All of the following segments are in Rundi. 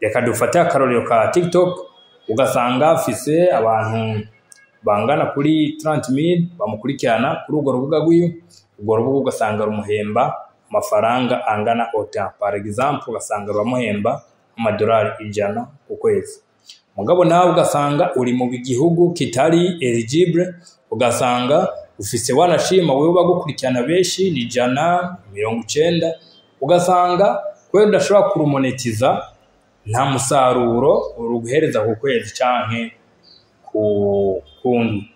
reka dufate akarorero ka TikTok ugasanga afise abantu bangana kuri 30,000 bamukurikirana kuri urwo rubuga rwiwe, urwo rubuga ugasanga rumuhemba amafaranga angana ota. Par exemple ugasanga bamuhemba amadolari 100 ku kwezi. Mugabo nawe ugasanga uri mu gihugu kitari eligible, ugasanga ufise wanashima wewe bagukurikirana benshi ni 190, ugasanga kwenda udashobora kurumonetiza nta musaruro uruguhereza ku kwezi canke ku kundi.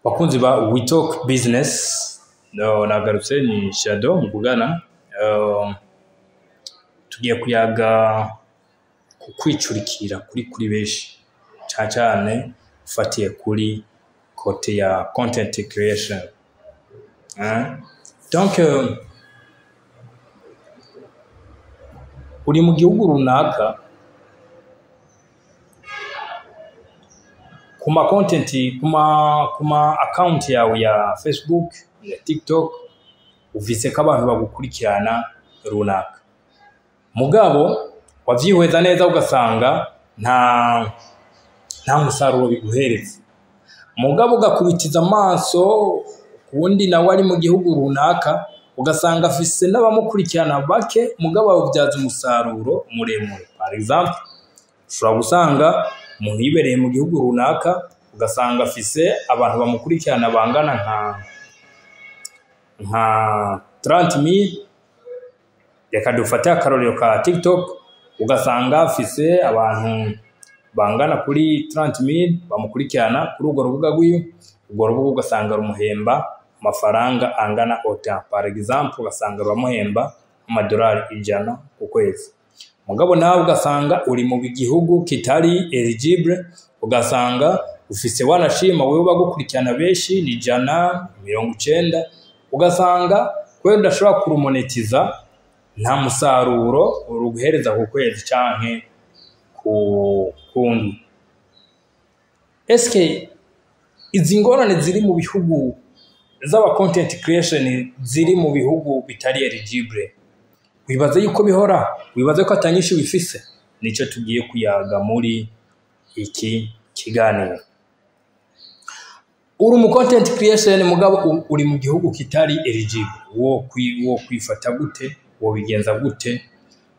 Bakunzi ba We Talk Business, nagarutse ni Shadow mvugana. Tugiye kuyaga ku kwicurikira kuri benshi cyane ufatiye kuri kote ya content creation. Donc uri mu gihugu runaka, kuma content kuma account yawe ya Facebook ya TikTok ufise ko abantu bagukurikirana runaka, mugabo wavyihweza neza ugasanga nta musaruro biguhereza. Mugabo ugakubitiza amaso kundi nawe ari mu gihugu runaka, ugasanga afise n'abamukurikirana bake, mugabo bavyaza umusaruro muremure. Par exemple ushobora gusanga umuntu yibereye mu gihugu runaka, ugasanga afise abantu bamukurikirana bangana nka 30,000. Reka dufate akarorero ka TikTok ugasanga afise abantu bangana kuri 30,000 bamukurikirana kuri urwo rubuga rwiwe, urwo rubuga ugasanga rumuhemba amafaranga angana ota. Par exemple ugasanga bamuhemba amadolari 100 ku kwezi. Mugabo nawe ugasanga uri mu gihugu kitari eligible, ugasanga ufise wanashima wewe bagukurikirana benshi ni 190, ugasanga kwenda udashobora kurumonetiza nta musaruro uruguhereza ku kwezi canke ku kundi. Eske izi ngorane ziri mu bihugu z'aba content creation ziri mu bihugu bitari eligible, wibaza yuko bihora? Wibaza ko atanyishu bifise? Nico tugiye kuyaga muri iki kiganiro. Uri mu content creation mugabo uri mu gihugu kitari eligible, wo kwifata gute? Wo bigenza gute?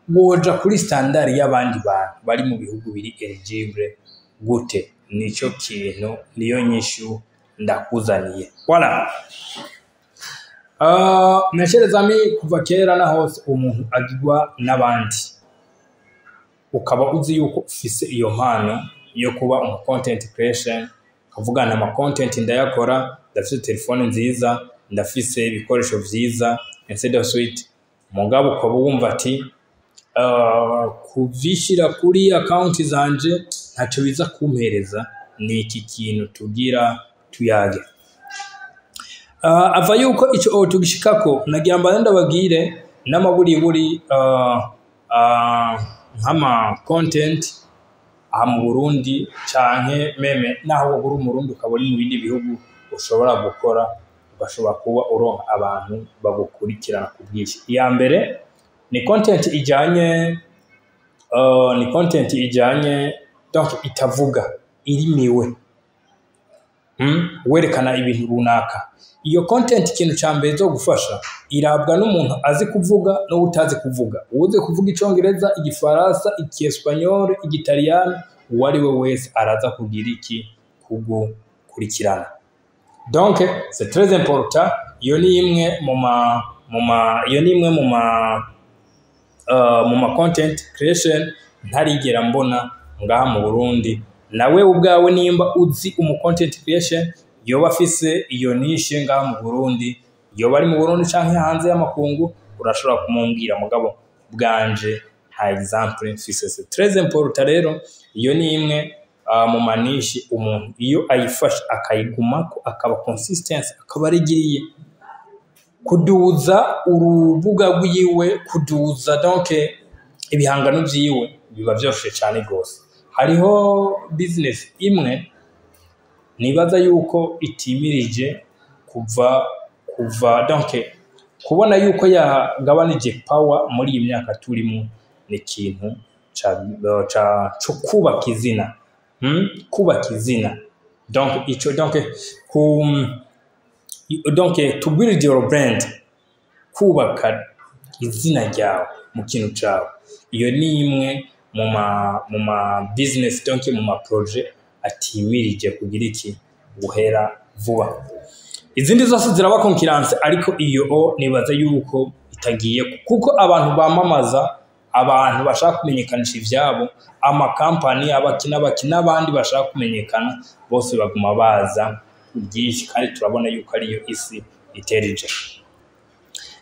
Woja kuri standard y'abandi bantu bari mu bihugu biri eligible gute? Nico kintu, niyo nyishu ndakuzaniye. Voilà. Meshere zami, kuva kera na hose umuntu agirwa n'abandi, ukaba uzi yuko ufise iyo mpano yo kuba umu content creation, kavugana ama content ndayakora, ndafise telefone nziza, ndafise ibikoresho vyiza, etc. suite. Mugabo ukaba wumva ati kuvishira kuri account zanje ntaco biza kumpereza. Ni iki kintu tugira tuyage. Ava yuko ico tugishikako nagira mba ndabagire n'amaburiburi nk'ama content aha mu Burundi canke meme naho uri mu Burundi ukabona mu bindi bihugu ushobora gukora, ugashobora kuba uronka abantu bagukurikirana ku bwinshi. Iya mbere ni content ijanye donc itavuga, irimiwe, werekana ibintu runaka. Iyo content ikintu cyambere zo gufasha irabwa n'umuntu azi kuvuga no utazi kuvuga. Uwuze kuvuga icongereza, igifaransa, ikiespanyol, igitaliyano, uwari we wese araza kugira iki kugukurikirana. Donc c'est très important. Iyo ni imwe mu ma content creation ntarigera mbona ngaha mu Burundi. Nawe ubwawe nimba uzi umu content creation yoba afise iyo niche ngaha mu Burundi, yoba ari mu Burundi canke hanze y'amakungu, urashobora kumumbwira. Mugabo bwanje nta exemple mfise. C'est très important rero. Iyo ni imwe mu manishi umuntu iyo ayifasha akayigumako, akaba consistent, akaba rigiriye kuduza urubuga rwiwe, kuduza donc ibihangano vyiwe, biba vyoroshe cyane gose. Hariho business imwe nibaza yuko itimirije kuva donc kubona yuko yagabanije power muri iyi myaka turimo ni ikintu cyo kubaka izina, kubaka izina. Donc to build your brand, kubaka izina ryawe mu kintu cyawe. Iyo ni imwe mu ma business, donc mu ma projet atimirije kugira iki guhera vuba. Izindi zose ziraba concurrence, ariko iyo nibaza yuko itagiye, kuko abantu bamamaza, abantu bashaka kumenyekanisha ivyabo, amakampani, abakina abandi bashaka kumenyekana, bose baguma baza byinshi, kandi turabona yuko ariyo isi iterije.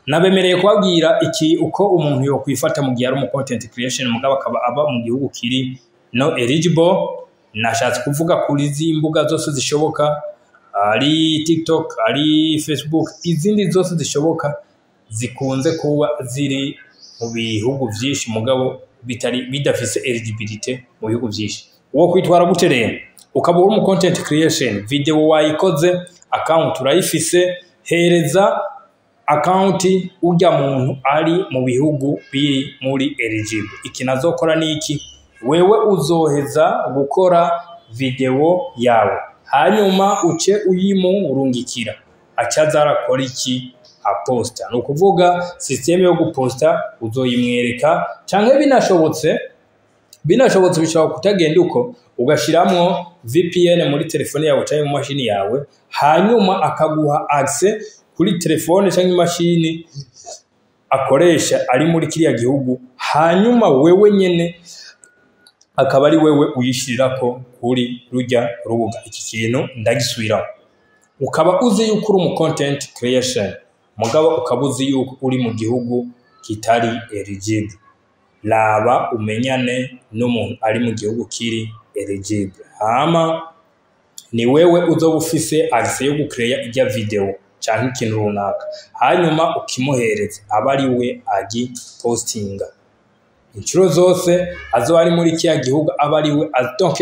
Nabemereye kubabwira iki uko umuntu yo kwifata mu gihe ari mu content creation mugabo akaba aba mu gihugu kiri no eligible. Nashatse kuvuga kuri zimbuga zose zishoboka, ari TikTok, ari Facebook, izindi zose zishoboka zikunze kuba ziri mu bihugu byinshi mugabo bidafise eligibility mu bihugu byinshi. Uwo kwitwara gute rero? Ukaba uri mu content creation, video wayikoze, account urayifise, hereza account ujya muntu ari mu bihugu biri muri eligible. Iki nazokora ni iki? Wewe uzoheza gukora video yawe, hanyuma uce uyimu urungikira, acaza arakora iki? Aposta. No kuvuga system yo guposta uzoyimwereka, canke binashobotse bishobora kutagenda uko, ugashiramwo VPN muri telefone yawe cyangwa mu mashini yawe, hanyuma akaguha access kuri telefone cyangwa imashini akoresha ari muri kiriya gihugu, hanyuma wewe nyene akaba ari wewe uyishirako kuri rujya rubuga. Iki kintu ndagisubiraho. Ukaba uzi yuko uri mu content creation mugabo ukaba uzi yuko uri mu gihugu kitari eligible, laba umenyane n'umuntu ari mu gihugu kiri eligible, hama ni wewe uzoba ufise access yo gucreate ijya video cyangwa ikintu runaka, hanyuma ukimuhereza aba ari we agi postinga. Inshuro zose azoba ari muri kiya gihugu aba ari we, donc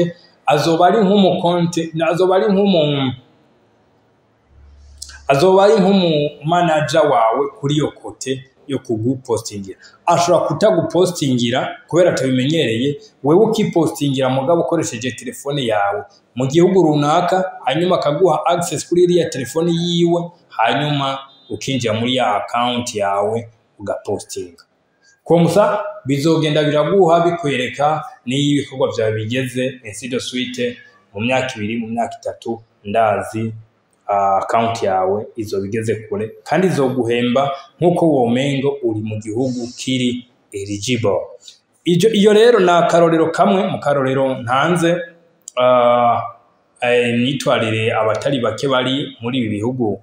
azoba ari nk'umu content, azoba ari nk'umu manager wawe kuri yo kote yo kugupostingira. Ashobora kutagupostingira kubera atabimenyereye, wewe ukipostingira mugabo ukoresheje telefone yawe mu gihugu runaka, hanyuma akaguha access kuri iriya telefone yiwe, hanyuma ukinjira muri ya account yawe ugapostinga. Komsa bizogenda biraguha bikwereka ni ibikorwa byawe bigeze ainsi de suite. Mu myaka 2 mu myaka 3 ndazi account yawe izo bigeze kure, kandi izoguhemba nkuko womengo uri mu gihugu kiri eligible. Iyo rero na karorero kamwe mu karorero ntanze nitwarire abatari bake bari muri ibi bihugu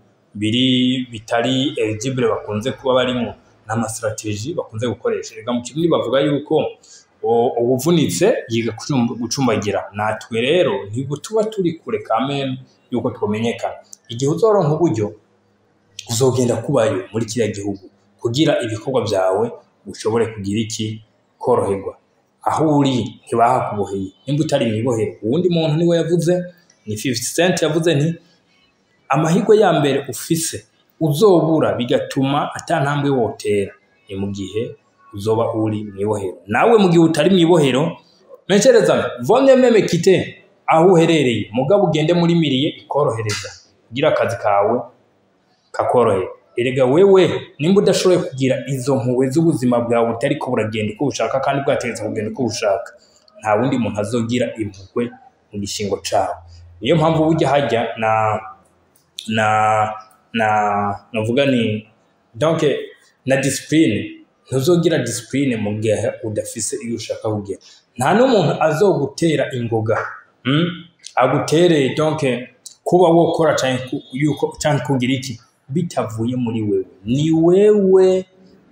bitari eligible, bakunze kuba barimo n'ama strategy bakunze gukoresha. Rega mu kirundi bavuga yuko ubuvunitse yiga gucumbagira. Natwe rero ntigo tuba turi kure kamene yuko twomenyekana. Igihe uzoronka uburyo uzogenda kubayo muri kiriya gihugu kugira ibikorwa byawe ushobore kugira iki koroherwa. Aho uri ntibahakuboheye, nimba utari mwibohero. Uwundi muntu niwe yavuze, ni 50 Cent yavuze nti amahirwe ya mbere ufise uzobura bigatuma atantambwe wotera ni mu gihe uzoba uri mwibohero. Nawe mu gihe utari mwibohero, mencereza vone meme kite aho uherereye mugabo ugende muri miriye ikorohereza kugira akazi kawe kakorohe. Erega wewe nimba udashoboye kugira izo mpuwe z'ubuzima bwawe utari ko buragenda uko ushaka kandi bwategetse kugenda uko ushaka, nta wundi muntu azogira impuwe mu gishingo cawe. Niyo mpamvu bujya hajya navuga ni donc na discipline. Ntuzogira discipline mu gihe udafise iyo ushaka kugira. Nta n'umuntu azogutera ingoga agutere donc kuba wokora cyane kugira iki bitavuye muri wewe. Ni wewe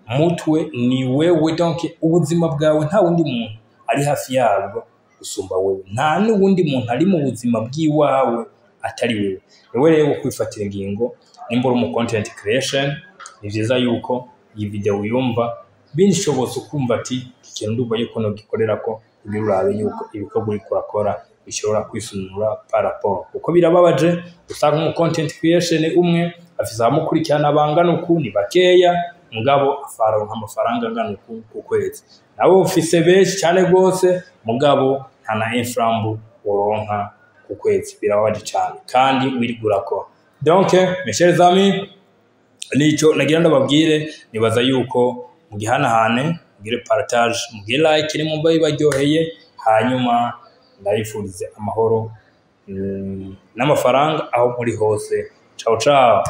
mutwe, ni wewe, donc ubuzima bwawe nta wundi muntu ari hafi yabwo usumba wewe. Nta n'uwundi muntu ari mu buzima bw'iwawe atari wewe. Wewe rero kwifatira ingingo nimba uri mu content creation, ni byiza yuko iyi video uyumva binshobotse ukumva ati ikintu ndumva yuko no gikorera ko kugira urabe yuko ibikorwa uri kurakora bishobora kwisunura par rapport uko birababaje usanga mu content creation umwe afise amukurikirana bangana uku ni bakeya mugabo afaronka amafaranga angana uku ku kwezi nawe ufise benshi cyane gose mugabo ntana inframbu woronka ku kwezi birababaje cyane kandi wirigura ko donc mes chers amis nico nagira ndababwire nibaza yuko mugihanahane mugire partage mugire like iri mu mbaye baryoheye hanyuma ndayifurize amahoro n'amafaranga aho muri hose ciao ciao